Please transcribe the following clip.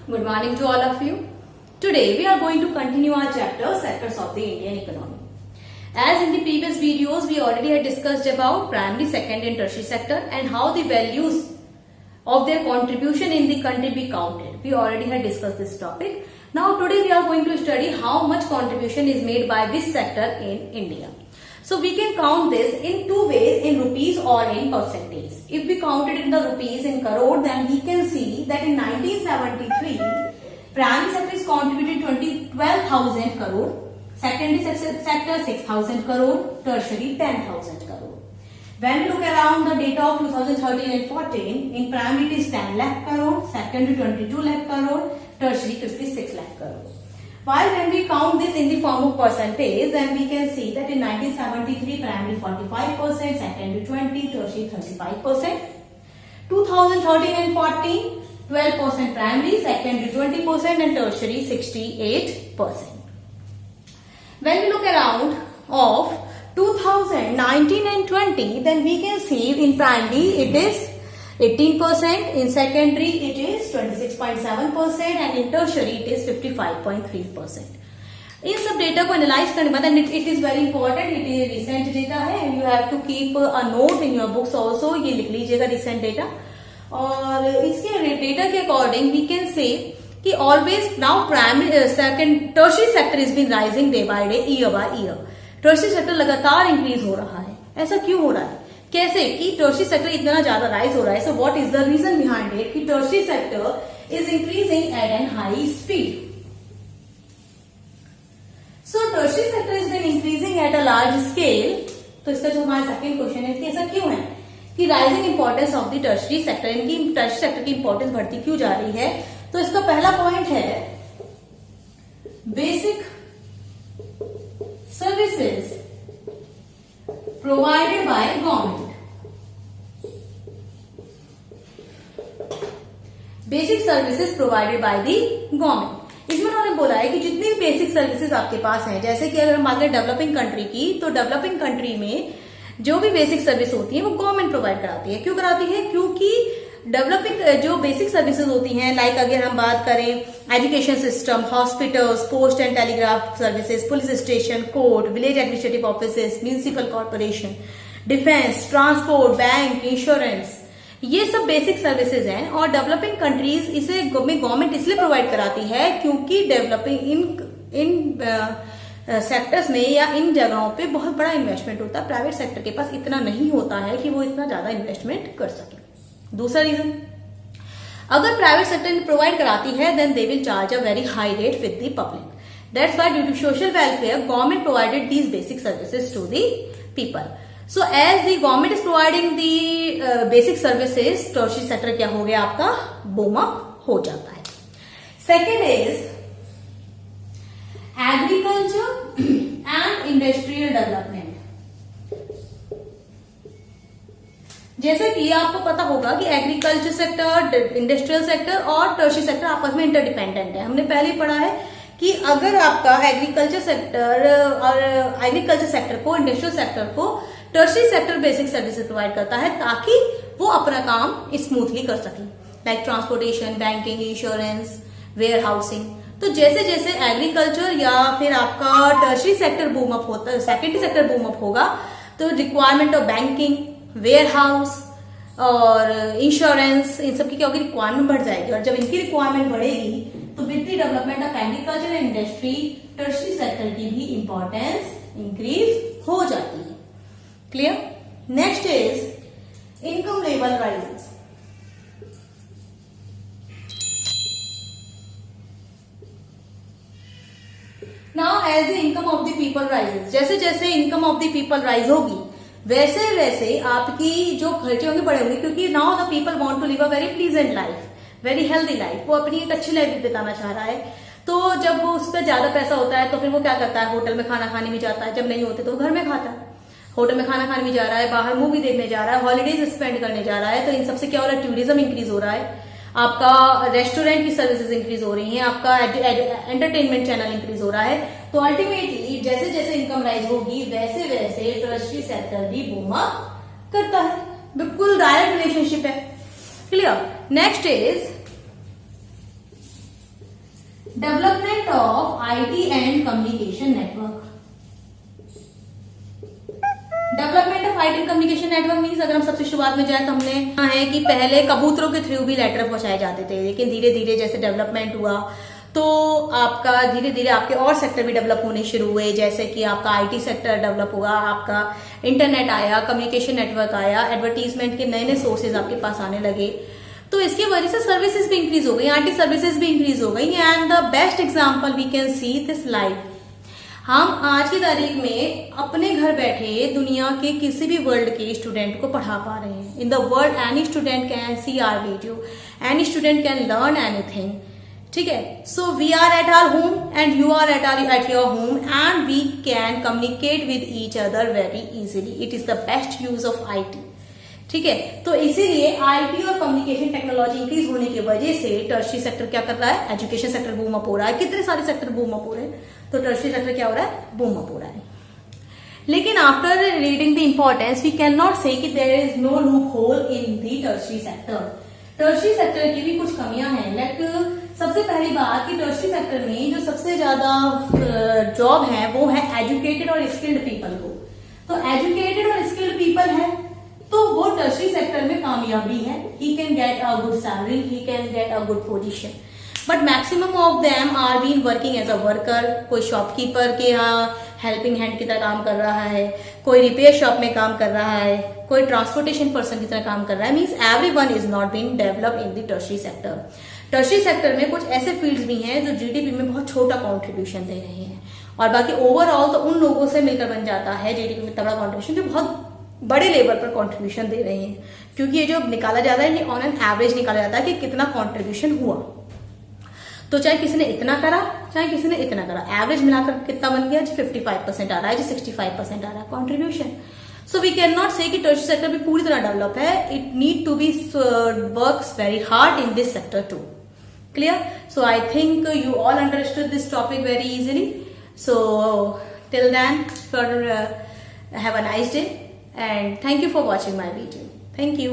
Good morning to all of you. Today we are going to continue our chapter Sectors of the Indian Economy. As in the previous videos we already had discussed about primary, secondary and tertiary sector and how the values of their contribution in the country be counted. We already had discussed this topic. Now today we are going to study how much contribution is made by this sector in India. So we can count this in two ways, in rupees or in percentage. If we count it in the rupees in crore, then we can see that in 1973, primary sector is contributed 12,000 crore, secondary sector 6,000 crore, tertiary 10,000 crore. When we look around the data of 2013 and 14, in primary it is 10 lakh crore, secondary 22 lakh crore, tertiary 56 lakh crore. While when we count this in the form of percentage, then we can see that in 1973 primary 45%, secondary 20%, tertiary 35%. 2013 and 14, 12% primary, secondary 20% and tertiary 68%. When we look around of 2019 and 20, then we can see in primary it is 18%, in secondary it is 26.7% and in tertiary it is 55.3%. इन सब data को analyze करने बाद it is very important, it is recent data है and you have to keep a note in your books also. ये लिख लीजिएगा recent data. और इसके डेटा के अकॉर्डिंग वी कैन से कि always now primary second tertiary sector is been rising day by day, year by year. Tertiary sector लगातार increase हो रहा है. ऐसा क्यों हो रहा है? कैसे कि टर्शियरी सेक्टर इतना ज्यादा राइज हो रहा है. So what is the reason behind it कि tertiary sector is increasing at an high speed. So tertiary sector is been increasing at a large scale. तो इसका जो हमारा सेकंड क्वेश्चन है कि ऐसा क्यों है कि rising importance of the tertiary sector, इनकी टर्शियरी सेक्टर की इंपॉर्टेंस बढ़ती क्यों जा रही है? तो इसका पहला पॉइंट है basic services provided by government. Basic services provided by the government. इसमें उन्होंने बोला है कि जितनी भी बेसिक सर्विसेज आपके पास हैं, जैसे कि अगर हम बात करें डेवलपिंग कंट्री की, तो डेवलपिंग कंट्री में जो भी बेसिक सर्विस होती है वो गवर्नमेंट प्रोवाइड कराती है. क्यों कराती है? क्योंकि डेवलपिंग जो बेसिक सर्विसेज होती हैं, लाइक अगर हम बात करें education system, hospitals, post and telegraph services, police station, court, village administrative offices, municipal corporation, defence, transport, bank, insurance, ये सब बेसिक सर्विसेज हैं. और डेवलपिंग कंट्रीज इसे गवर्नमेंट इसलिए प्रोवाइड कराती है क्योंकि डेवलपिंग इन सेक्टर्स में या इन जगहों पे बहुत बड़ा इन्वेस्टमेंट होता है. प्राइवेट सेक्टर के पास इतना नहीं होता है कि वो इतना ज्यादा इन्वेस्टमेंट कर सके. दूसरा रीजन, अगर प्राइवेट सेक्टर प्रोवाइड कराती है then they will charge a very high rate with the public. That's why due to social welfare government provided these basic services to the people. So as the government is providing the basic services, tertiary sector क्या हो गया आपका? Boom up हो जाता है. Second is agriculture and industrial development. जैसे कि आपको पता होगा कि एग्रीकल्चर सेक्टर, इंडस्ट्रियल सेक्टर और टर्शियरी सेक्टर आपस में इंटरडिपेंडेंट है. हमने पहले पढ़ा है कि अगर आपका एग्रीकल्चर सेक्टर और एग्रीकल्चर सेक्टर को, इंडस्ट्रियल सेक्टर को tertiary sector basic services provide करता है ताकि वो अपना काम स्मूथली कर सके, like transportation, banking, insurance, warehousing. तो जैसे जैसे एग्रीकल्चर या फिर आपका टर्शियरी सेक्टर बूम अप होता है, सेकेंडरी सेक्टर बूम अप होगा, तो requirement of banking, warehouse और इंश्योरेंस, इन सब की क्या होगी? रिक्वायरमेंट बढ़ जाएगी. और जब इनकी रिक्वायरमेंट बढ़ेगी तो with the development of agriculture and industry, tertiary sector की भी इंपॉर्टेंस इंक्रीज हो जाती है. Clear? Next is income level rises. Now as the income of the people rises, जैसे जैसे income of the people rise होगी वैसे वैसे आपकी जो खर्चे होंगे बड़े होंगे, क्योंकि now the people want to live a very pleasant life, very healthy life. वो अपनी एक अच्छी लाइफ बिताना चाह रहा है. तो जब वो उस पर ज्यादा पैसा होता है तो फिर वो क्या करता है? होटल में खाना खाने भी जाता है. जब नहीं होते तो घर में खाता है. होटल में खाना खाने भी जा रहा है, बाहर मूवी देखने जा रहा है, हॉलीडेज स्पेंड करने जा रहा है. तो इन सबसे क्या हो रहा है? टूरिज्म इंक्रीज हो रहा है, आपका रेस्टोरेंट की सर्विसेज इंक्रीज हो रही हैं, आपका एंटरटेनमेंट चैनल इंक्रीज हो रहा है. तो अल्टीमेटली जैसे जैसे इनकम राइज होगी वैसे वैसे टर्शियरी सेक्टर भी बूम अप करता है. बिल्कुल डायरेक्ट रिलेशनशिप है. Clear? Next is development of IT and communication network. Development of IT and communication network means, अगर हम सबसे शुरुआत में जाए तो हमने कहा है कि पहले कबूतरों के थ्रू भी लेटर पहुंचाए जाते थे, लेकिन धीरे धीरे जैसे डेवलपमेंट हुआ तो आपका धीरे धीरे आपके और सेक्टर भी डेवलप होने शुरू हुए, जैसे कि आपका आईटी सेक्टर डेवलप हुआ, आपका इंटरनेट आया, कम्युनिकेशन नेटवर्क आया, एडवर्टीजमेंट के नए नए सोर्सेज आपके पास आने लगे, तो इसकी वजह से सर्विसेज भी इंक्रीज हो गई, आईटी सर्विसेज भी इंक्रीज हो गई। And the best example we can see this live. हम आज की तारीख में अपने घर बैठे दुनिया के किसी भी वर्ल्ड के स्टूडेंट को पढ़ा पा रहे हैं। In the world any student can see our video, any student can learn anything, ठीक है। So we are at our home and you are at your home and we can communicate with each other very easily. It is the best use of IT, ठीक है। तो इसीलिए IT और communication technology increase होने की वजह से tertiary sector क्या कर रहा है, एजुकेशन सेक्टर बूम अप हो रहा है। कितने सारे सेक्टर बूम अप हो रहे हैं, तो टर्शियरी सेक्टर क्या हो रहा है, बूम अप हो रहा है। लेकिन after reading the importance we can not say कि there is no loophole in the tertiary sector. Tertiary sector की भी कुछ कमियां हैं। लाइक सबसे पहली बात कि टर्शियरी सेक्टर में जो सबसे ज्यादा जॉब है वो है एजुकेटेड और स्किल्ड पीपल को। तो एजुकेटेड और स्किल्ड पीपल है तो वो टर्शियरी सेक्टर में कामयाबी है। He can get a good salary, he can get a good position, but maximum of them are been working as a worker. कोई शॉपकीपर के यहाँ हेल्पिंग हैंड की तरह काम कर रहा है, कोई रिपेयर शॉप में काम कर रहा है, कोई ट्रांसपोर्टेशन पर्सन की तरह काम कर रहा है। Means everyone is not been develop in the tertiary sector. Tertiary sector में कुछ ऐसे फील्ड्स भी हैं जो जीडीपी में बहुत छोटा कंट्रीब्यूशन दे रहे हैं, और बाकी ओवरऑल तो उन लोगों से मिलकर बन जाता है जीडीपी में तगड़ा कंट्रीब्यूशन जो बहुत बड़े लेवल पर कंट्रीब्यूशन दे रहे हैं। क्योंकि ये जो निकाला जाता है ये ऑन एन एवरेज निकाला जाता है कि कितना कंट्रीब्यूशन हुआ। तो चाहे किसी ने इतना करा चाहे किसी ने इतना करा, एवरेज मिलाकर कितना बन गया जी 55% आ रहा है, जी 65% आ रहा है contribution. So we can not say कि टर्शियरी सेक्टर भी पूरी तरह डेवलप है। It need to be works very hard in this sector too. Clear? So I think you all understood this topic very easily. So till then, have a nice day and thank you for watching my video. Thank you.